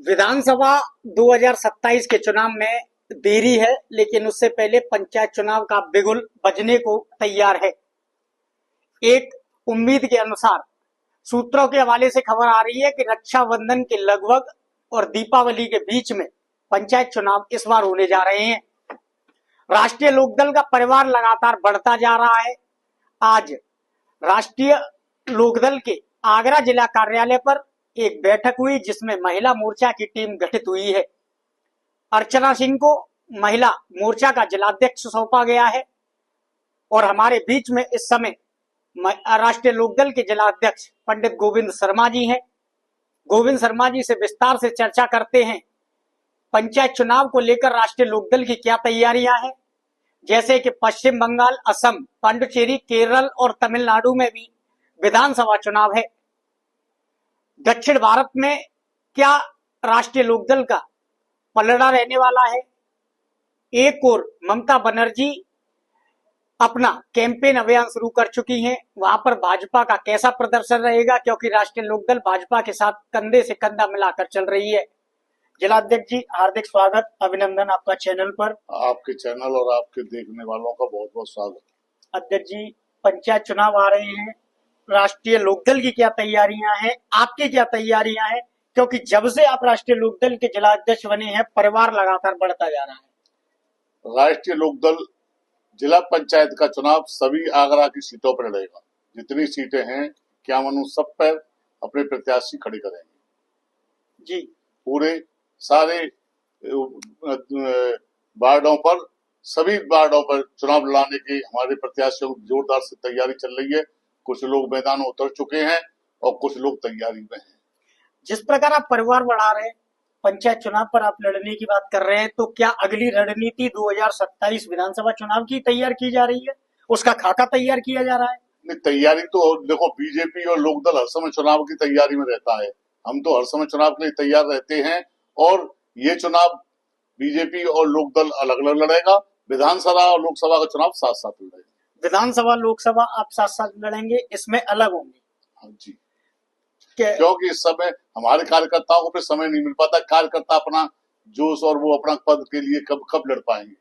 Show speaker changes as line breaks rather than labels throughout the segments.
विधानसभा 2027 के चुनाव में देरी है, लेकिन उससे पहले पंचायत चुनाव का बिगुल बजने को तैयार है। एक उम्मीद के अनुसार सूत्रों के हवाले से खबर आ रही है कि रक्षाबंधन के लगभग और दीपावली के बीच में पंचायत चुनाव इस बार होने जा रहे हैं। राष्ट्रीय लोकदल का परिवार लगातार बढ़ता जा रहा है। आज राष्ट्रीय लोकदल के आगरा जिला कार्यालय पर एक बैठक हुई, जिसमें महिला मोर्चा की टीम गठित हुई है। अर्चना सिंह को महिला मोर्चा का जिलाध्यक्ष सौंपा गया है और हमारे बीच में इस समय राष्ट्रीय लोकदल के जिलाध्यक्ष पंडित गोविंद शर्मा जी हैं। गोविंद शर्मा जी से विस्तार से चर्चा करते हैं पंचायत चुनाव को लेकर राष्ट्रीय लोकदल की क्या तैयारियां हैं, जैसे कि पश्चिम बंगाल, असम, पुडुचेरी, केरल और तमिलनाडु में भी विधानसभा चुनाव है। दक्षिण भारत में क्या राष्ट्रीय लोकदल का पलड़ा रहने वाला है। एक और ममता बनर्जी अपना कैंपेन अभियान शुरू कर चुकी हैं, वहां पर भाजपा का कैसा प्रदर्शन रहेगा, क्योंकि राष्ट्रीय लोकदल भाजपा के साथ कंधे से कंधा मिलाकर चल रही है। जिलाध्यक्ष जी, हार्दिक स्वागत, अभिनंदन आपका चैनल पर।
आपके चैनल और आपके देखने वालों का बहुत बहुत स्वागत।
अध्यक्ष जी, पंचायत चुनाव आ रहे हैं, राष्ट्रीय लोकदल की क्या तैयारियां हैं, आपकी क्या तैयारियां हैं, क्योंकि जब से आप राष्ट्रीय लोकदल के जिलाध्यक्ष बने हैं परिवार लगातार बढ़ता जा रहा है।
राष्ट्रीय लोकदल जिला पंचायत का चुनाव सभी आगरा की सीटों पर लड़ेगा। जितनी सीटें हैं 51 सब पर अपने प्रत्याशी खड़े करेंगे
जी।
पूरे सारे वार्डों पर, सभी वार्डों पर चुनाव लड़ाने की हमारे प्रत्याशियों की जोरदार से तैयारी चल रही है। कुछ लोग मैदान में उतर चुके हैं और कुछ लोग तैयारी में हैं।
जिस प्रकार आप परिवार बढ़ा रहे हैं, पंचायत चुनाव पर आप लड़ने की बात कर रहे हैं, तो क्या अगली रणनीति 2027 विधानसभा चुनाव की तैयार की जा रही है, उसका खाका तैयार किया जा रहा है?
नहीं, तैयारी तो देखो, बीजेपी और लोकदल हर समय चुनाव की तैयारी में रहता है। हम तो हर समय चुनाव के लिए तैयार रहते हैं और ये चुनाव बीजेपी और लोकदल अलग अलग लड़ेगा। विधानसभा और लोकसभा का चुनाव साथ साथ लड़ेगा।
विधानसभा लोकसभा आप साथ साथ लड़ेंगे, इसमें अलग होंगे?
हाँ जी, क्योंकि इस समय हमारे कार्यकर्ताओं को भी समय नहीं मिल पाता। कार्यकर्ता अपना जोश और वो अपना पद के लिए कब लड़ पाएंगे।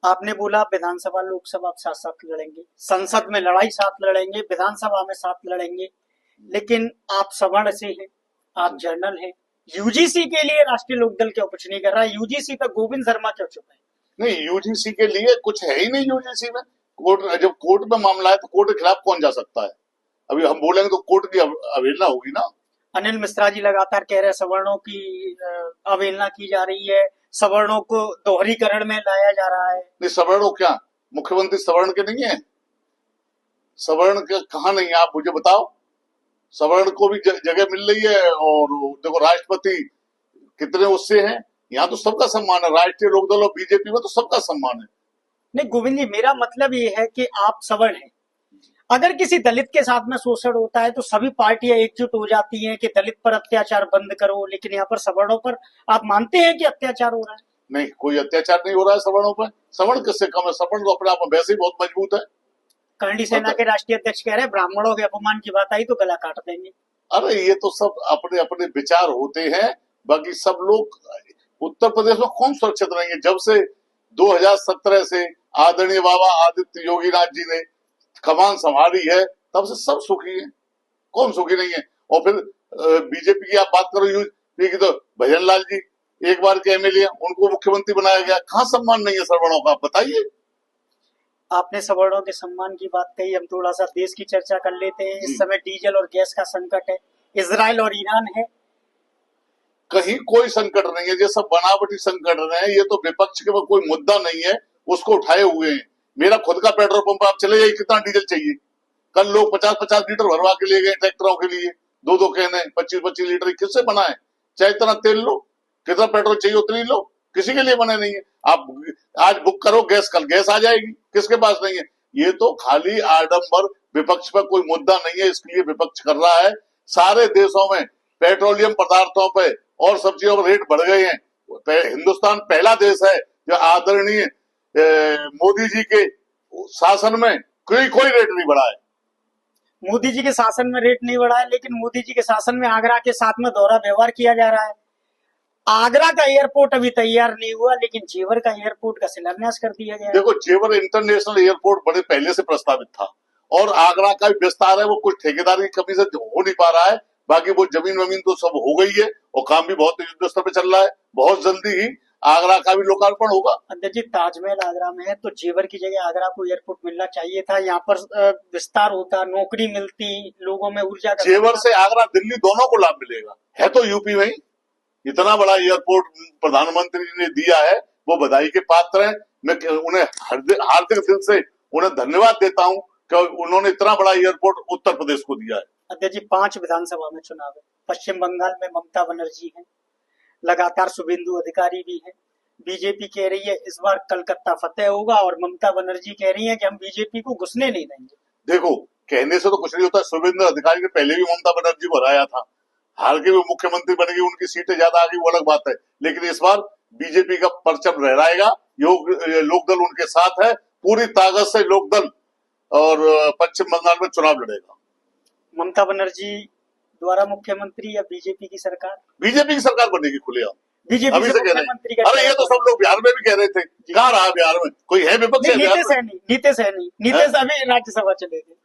आपने बोला विधानसभा लोकसभा आप साथ साथ लड़ेंगे, संसद में लड़ाई साथ लड़ेंगे, विधानसभा में साथ लड़ेंगे, लेकिन आप सवर्ण से हैं, आप जर्नल हैं। यूजीसी के लिए राष्ट्रीय लोकदल क्यों कुछ नहीं कर रहा है? यूजीसी पर गोविंद शर्मा क्यों चुप है?
नहीं, यूजीसी के लिए कुछ है ही नहीं। यूजीसी में जब कोर्ट में मामला है तो कोर्ट के खिलाफ कौन जा सकता है? अभी हम बोलेंगे तो कोर्ट की अवहेलना होगी ना।
अनिल मिश्रा जी लगातार कह रहे हैं सवर्णों की अवहेलना की जा रही है, सवर्णों को दोहरीकरण में लाया जा रहा है।
नहीं, सवर्ण क्या मुख्यमंत्री सवर्ण के नहीं है? सवर्ण के कहाँ नहीं है, आप मुझे बताओ। सवर्ण को भी जगह मिल रही है और देखो राष्ट्रपति कितने उससे हैं। यहाँ तो सबका सम्मान है। राष्ट्रीय लोकदल और बीजेपी में तो सबका सम्मान है।
नहीं गोविंद जी, मेरा मतलब ये है कि आप सवर्ण हैं, अगर किसी दलित के साथ में शोषण होता है तो सभी पार्टियां एकजुट हो जाती हैं कि दलित पर अत्याचार बंद करो, लेकिन यहाँ पर सवर्णों पर आप मानते हैं कि अत्याचार हो रहा है?
नहीं, कोई अत्याचार नहीं हो रहा है सवर्णों पर। सवर्ण किससे कम है? सवर्ण तो अपने आप में वैसे ही बहुत मजबूत है।
करणी सेना के राष्ट्रीय अध्यक्ष कह रहे हैं ब्राह्मणों के अपमान की बात आई तो गला काट देंगे।
अरे ये तो सब अपने अपने विचार होते हैं। बाकी सब लोग उत्तर प्रदेश में कौन सुरक्षित रहेंगे? जब से 2017 से आदरणीय बाबा आदित्य योगीनाथ जी ने कमान संभाली है तब से सब सुखी है। कौन सुखी नहीं है? और फिर बीजेपी की आप बात करो, यूपी की तो भजन लाल जी एक बार के एमएलए, उनको मुख्यमंत्री बनाया गया। कहाँ सम्मान नहीं है सवर्णों का? आप बताइए।
आपने सवर्णों के सम्मान की बात कही, हम थोड़ा सा देश की चर्चा कर लेते हैं। इस समय डीजल और गैस का संकट है, इजराइल और ईरान है।
कहीं कोई संकट नहीं है, ये सब बनावटी संकट है। ये तो विपक्ष के कोई मुद्दा नहीं है, उसको उठाए हुए हैं। मेरा खुद का पेट्रोल पंप, आप चले जाइए, कितना डीजल चाहिए? कल लोग 50-50 लीटर भरवा के ले गए ट्रैक्टरों के लिए, दो कहने 25-25 लीटर किससे बनाए? चाहे इतना तेल लो, कितना पेट्रोल चाहिए उतनी लो, किसी के लिए बने नहीं है। आप आज बुक करो गैस, कल गैस आ जाएगी, किसके पास नहीं है? ये तो खाली आडंबर, विपक्ष पर कोई मुद्दा नहीं है इसके लिए विपक्ष कर रहा है। सारे देशों में पेट्रोलियम पदार्थों पर और सब्जियों पर रेट बढ़ गए हैं। हिंदुस्तान पहला देश है जो आदरणीय मोदी जी के शासन में कोई रेट नहीं बढ़ा है।
मोदी जी के शासन में रेट नहीं बढ़ा है, लेकिन मोदी जी के शासन में आगरा के साथ में दोहरा व्यवहार किया जा रहा है। आगरा का एयरपोर्ट अभी तैयार नहीं हुआ, लेकिन जेवर का एयरपोर्ट का शिलान्यास कर दिया गया है।
देखो, जेवर इंटरनेशनल एयरपोर्ट बड़े पहले से प्रस्तावित था और आगरा का भी विस्तार है, वो कुछ ठेकेदारी की कमी से हो नहीं पा रहा है। बाकी वो जमीन वमीन तो सब हो गई है और काम भी बहुत युद्ध स्तर पे चल रहा है। बहुत जल्दी ही आगरा का भी लोकार्पण होगा।
अध्यक्ष जी, ताजमहल आगरा में है तो जेवर की जगह आगरा को एयरपोर्ट मिलना चाहिए था। यहाँ पर विस्तार होता, नौकरी मिलती, लोगों में ऊर्जा का
जेवर से आगरा दिल्ली दोनों को लाभ मिलेगा। है तो यूपी में ही इतना बड़ा एयरपोर्ट प्रधानमंत्री ने दिया है, वो बधाई के पात्र हैं। मैं उन्हें हार्दिक दिल से उन्हें धन्यवाद देता हूं कि उन्होंने इतना बड़ा एयरपोर्ट उत्तर प्रदेश को दिया है।
अध्यक्ष जी, 5 विधानसभा में चुनाव है। पश्चिम बंगाल में ममता बनर्जी है, लगातार शुभेंदु अधिकारी भी है। बीजेपी कह रही है इस बार कलकत्ता फतेह होगा और ममता बनर्जी कह रही है कि हम बीजेपी को घुसने नहीं देंगे।
देखो, कहने से तो कुछ नहीं होता। शुभेंदु अधिकारी ने पहले भी ममता बनर्जी को हराया था, हाल के वो मुख्यमंत्री बनेगी, उनकी सीटें ज्यादा आ गई, वो अलग बात है। लेकिन इस बार बीजेपी का परचम लहराएगा। लोकदल उनके साथ है, पूरी ताकत से लोकदल और पश्चिम बंगाल में चुनाव लड़ेगा।
ममता बनर्जी द्वारा मुख्यमंत्री या बीजेपी की सरकार?
बीजेपी की सरकार बनेगी खुलेआम,
बीजेपी
अभी से कह रहे
मुख्यमंत्री
हैं। अरे ये तो सब लोग बिहार में भी कह रहे थे, कहाँ रहा बिहार में? कोई है विपक्ष?
नीतीश है नहीं, नीतीश अभी राज्यसभा चले गए।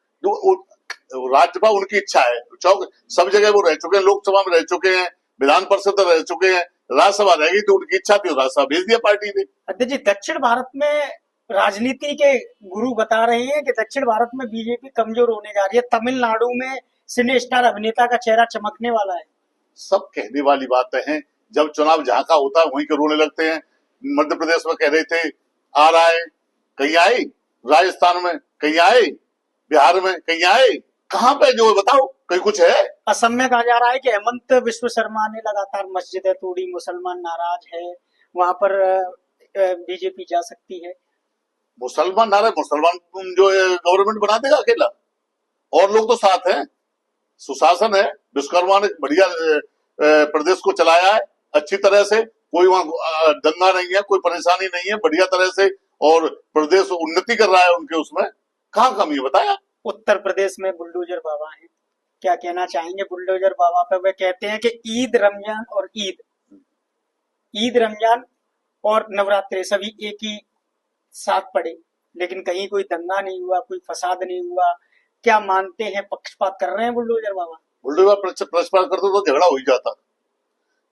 राज्यसभा उनकी इच्छा है, चौक सब जगह वो रह चुके हैं, लोकसभा में रह चुके हैं, विधान परिषद में रह चुके हैं, राज्यसभा रहेगी तो उनकी इच्छा थी, राज्यसभा भेज दिया पार्टी ने।
अध्यक्ष जी, दक्षिण भारत में राजनीति के गुरु बता रहे हैं कि दक्षिण भारत में बीजेपी कमजोर होने जा रही है। तमिलनाडु में सिने स्टार अभिनेता का चेहरा चमकने वाला है।
सब कहने वाली बातें हैं, जब चुनाव जहां का होता है वहीं के रोने लगते हैं। मध्य प्रदेश में कह रहे थे आ रहा है, कहीं आई? राजस्थान में कहीं आए? बिहार में कहीं आए? कहाँ पे जो है बताओ, कहीं कुछ है?
असम में कहा जा रहा है कि हेमंत विश्व शर्मा ने लगातार मस्जिदें तोड़ी, मुसलमान नाराज है, वहां पर बीजेपी जा सकती है।
मुसलमान नाराज? मुसलमान जो है गवर्नमेंट बना देगा अकेला, और लोग तो साथ हैं, सुशासन है। विश्वकर्मा ने बढ़िया प्रदेश को चलाया है अच्छी तरह से, कोई वहां दंगा नहीं है, कोई परेशानी नहीं है, बढ़िया तरह से, और प्रदेश उन्नति कर रहा है उनके उसमें। कहाँ कमी है बताया?
उत्तर प्रदेश में बुलडोजर बाबा है, क्या कहना चाहेंगे बुलडोजर बाबा पे? वे कहते हैं कि ईद रमजान और नवरात्रि सभी एक ही साथ पड़े, लेकिन कहीं कोई दंगा नहीं हुआ, कोई फसाद नहीं हुआ। क्या मानते हैं, पक्षपात कर रहे हैं बुलडोजर बाबा?
बुलडोजर पक्षपात करते तो झगड़ा हो ही जाता।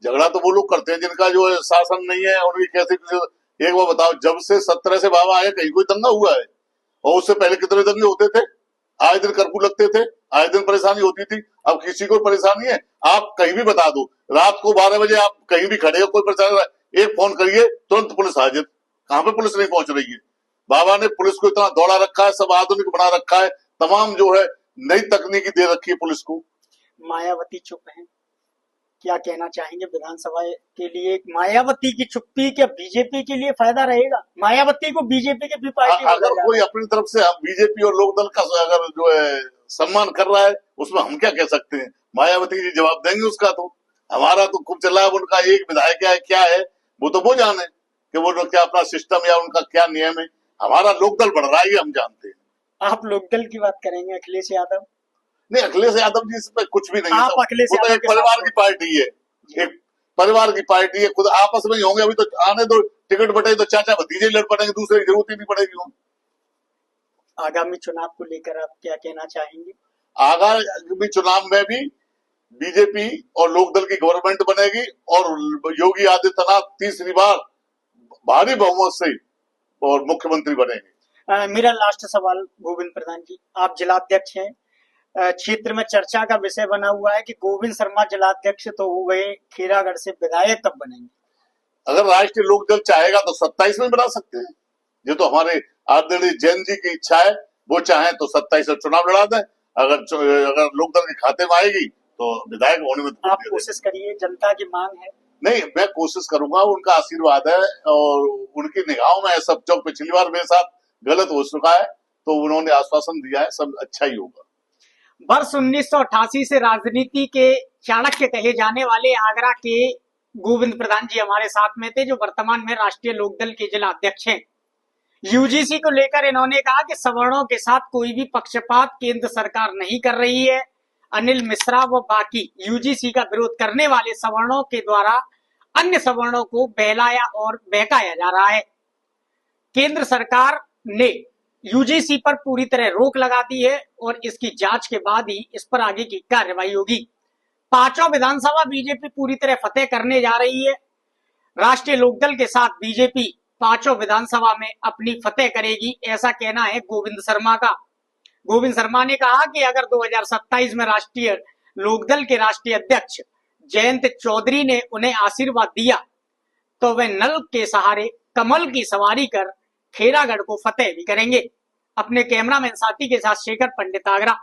झगड़ा तो वो लोग करते हैं जिनका जो है शासन नहीं है, और भी कैसे। एक बार बताओ, जब से 17 से बाबा आए कहीं कोई दंगा हुआ है? और उससे पहले कितने दंगे होते थे? आए दिन कर्फ्यू लगते थे, आए दिन परेशानी होती थी। अब किसी को परेशानी है? आप कहीं भी बता दो, रात को 12 बजे आप कहीं भी खड़े हो, कोई परेशानी, एक फोन करिए तुरंत पुलिस हाजिर। कहाँ पे पुलिस नहीं पहुंच रही है? बाबा ने पुलिस को इतना दौड़ा रखा है, सब आधुनिक बना रखा है, तमाम जो है नई तकनीकी दे रखी है पुलिस को।
मायावती चुप है, क्या कहना चाहेंगे विधानसभा के लिए? मायावती की चुप्पी क्या बीजेपी के लिए फायदा रहेगा? मायावती को बीजेपी के भी पार्टी
अगर कोई अपनी तरफ से बीजेपी और लोकदल का अगर जो है सम्मान कर रहा है, उसमें हम क्या कह सकते हैं? मायावती जी जवाब देंगे उसका। तो हमारा तो खूब चला है, उनका एक विधायक है, क्या है वो जाने कि वो क्या अपना सिस्टम या उनका क्या नियम है। हमारा लोकदल बढ़ रहा है, ये हम जानते हैं।
आप लोकदल की बात करेंगे? अखिलेश यादव?
नहीं, अखिलेश यादव जी इसमें कुछ भी नहीं है।
आप अखिलेश
वो तो एक परिवार की पार्टी है, एक परिवार की पार्टी है, खुद आपस में ही होंगे। अभी तो आने दो, टिकट बटे तो चाचा भतीजे लड़ पड़ेंगे, दूसरे की जरूरत ही नहीं पड़ेगी।
आगामी चुनाव को लेकर आप क्या कहना चाहेंगे?
आगामी चुनाव में भी बीजेपी और लोकदल की गवर्नमेंट बनेगी और योगी आदित्यनाथ तीसरी बार भारी बहुमत से और मुख्यमंत्री बनेंगे।
मेरा लास्ट सवाल गोविंद प्रधान जी, आप जिलाध्यक्ष हैं, क्षेत्र में चर्चा का विषय बना हुआ है कि गोविंद शर्मा जिलाध्यक्ष तो हो गए, खीरागढ़ से विधायक कब बनेंगे?
अगर राष्ट्रीय लोकदल चाहेगा तो 27 में बना सकते हैं। ये तो हमारे आदरणीय जैन जी की इच्छा है, वो चाहे तो 27 में चुनाव लड़ा दें। अगर लोकदल के खाते में आएगी तो विधायक होने में
आप कोशिश करिए, जनता की मांग है।
नहीं, मैं कोशिश करूंगा, उनका आशीर्वाद है और उनकी निगाहों में सब। जो पिछली बार मेरे साथ गलत हो चुका है तो उन्होंने आश्वासन दिया है, सब अच्छा ही होगा।
वर्ष 1988 से राजनीति के चाणक्य कहे जाने वाले आगरा के गोविंद प्रधान जी हमारे साथ में थे, जो वर्तमान में राष्ट्रीय लोकदल के जिला अध्यक्ष हैं। यूजीसी को लेकर इन्होंने कहा कि सवर्णों के साथ कोई भी पक्षपात केंद्र सरकार नहीं कर रही है। अनिल मिश्रा व बाकी यूजीसी का विरोध करने वाले सवर्णों के द्वारा अन्य सवर्णों को बहलाया और बहकाया जा रहा है। केंद्र सरकार ने यूजीसी पर पूरी तरह रोक लगा दी है और इसकी जांच के बाद ही इस पर आगे की कार्रवाई होगी। पांचों विधानसभा बीजेपी पूरी तरह फतेह करने जा रही है। राष्ट्रीय लोकदल के साथ बीजेपी पांचों विधानसभा में अपनी फतेह करेगी, ऐसा कहना है गोविंद शर्मा का। गोविंद शर्मा ने कहा कि अगर 2027 में राष्ट्रीय लोकदल के राष्ट्रीय अध्यक्ष जयंत चौधरी ने उन्हें आशीर्वाद दिया तो वे नल के सहारे कमल की सवारी कर खेरागढ़ को फतेह भी करेंगे। अपने कैमरामैन साथी के साथ शेखर पंडित आगरा।